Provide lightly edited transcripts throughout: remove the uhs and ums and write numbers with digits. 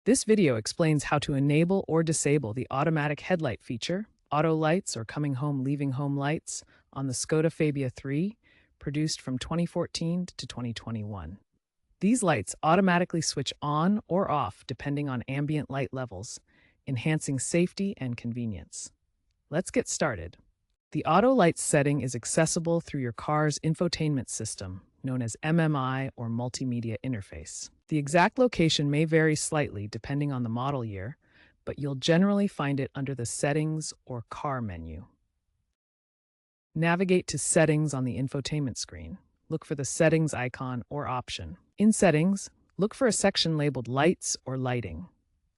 This video explains how to enable or disable the automatic headlight feature, auto lights or coming home leaving home lights, on the Skoda Fabia III, produced from 2014 to 2021. These lights automatically switch on or off depending on ambient light levels, enhancing safety and convenience. Let's get started. The auto lights setting is accessible through your car's infotainment system, known as MMI or multimedia interface. The exact location may vary slightly depending on the model year, but you'll generally find it under the Settings or Car menu. Navigate to Settings on the infotainment screen. Look for the Settings icon or option. In Settings, look for a section labeled Lights or Lighting.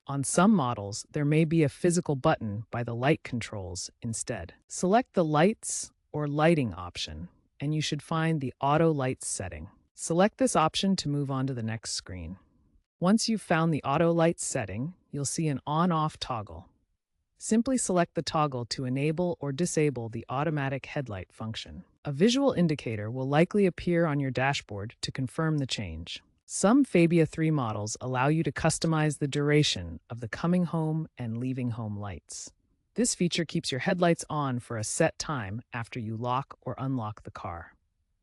On some models, there may be a physical button by the light controls instead. Select the Lights or Lighting option, and you should find the Auto Lights setting. Select this option to move on to the next screen. Once you've found the Auto Lights setting, you'll see an on-off toggle. Simply select the toggle to enable or disable the automatic headlight function. A visual indicator will likely appear on your dashboard to confirm the change. Some Fabia III models allow you to customize the duration of the coming home and leaving home lights. This feature keeps your headlights on for a set time after you lock or unlock the car.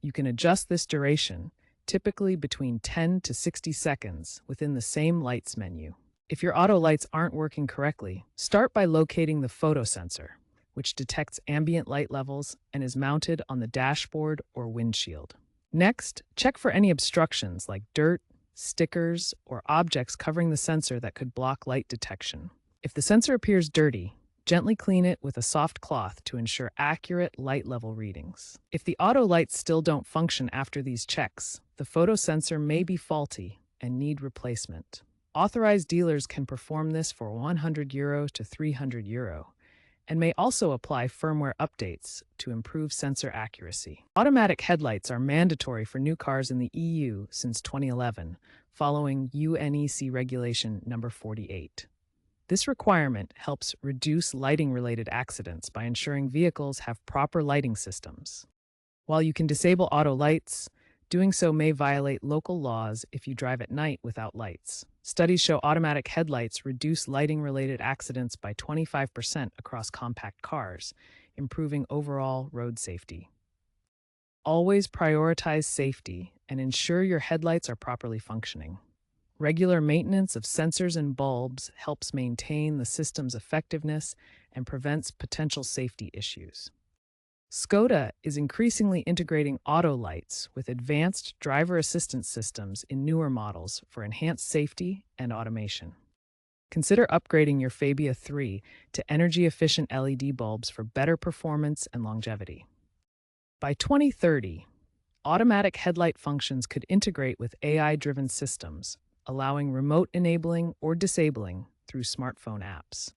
You can adjust this duration, typically between 10 to 60 seconds, within the same lights menu. If your auto lights aren't working correctly, start by locating the photo sensor, which detects ambient light levels and is mounted on the dashboard or windshield. Next, check for any obstructions like dirt, stickers, or objects covering the sensor that could block light detection. If the sensor appears dirty, gently clean it with a soft cloth to ensure accurate light level readings. If the auto lights still don't function after these checks, the photo sensor may be faulty and need replacement. Authorized dealers can perform this for €100 to €300 and may also apply firmware updates to improve sensor accuracy. Automatic headlights are mandatory for new cars in the EU since 2011, following UNEC Regulation number 48. This requirement helps reduce lighting-related accidents by ensuring vehicles have proper lighting systems. While you can disable auto lights, doing so may violate local laws if you drive at night without lights. Studies show automatic headlights reduce lighting-related accidents by 25% across compact cars, improving overall road safety. Always prioritize safety and ensure your headlights are properly functioning. Regular maintenance of sensors and bulbs helps maintain the system's effectiveness and prevents potential safety issues. Skoda is increasingly integrating auto lights with advanced driver assistance systems in newer models for enhanced safety and automation. Consider upgrading your Fabia III to energy-efficient LED bulbs for better performance and longevity. By 2030, automatic headlight functions could integrate with AI-driven systems, allowing remote enabling or disabling through smartphone apps.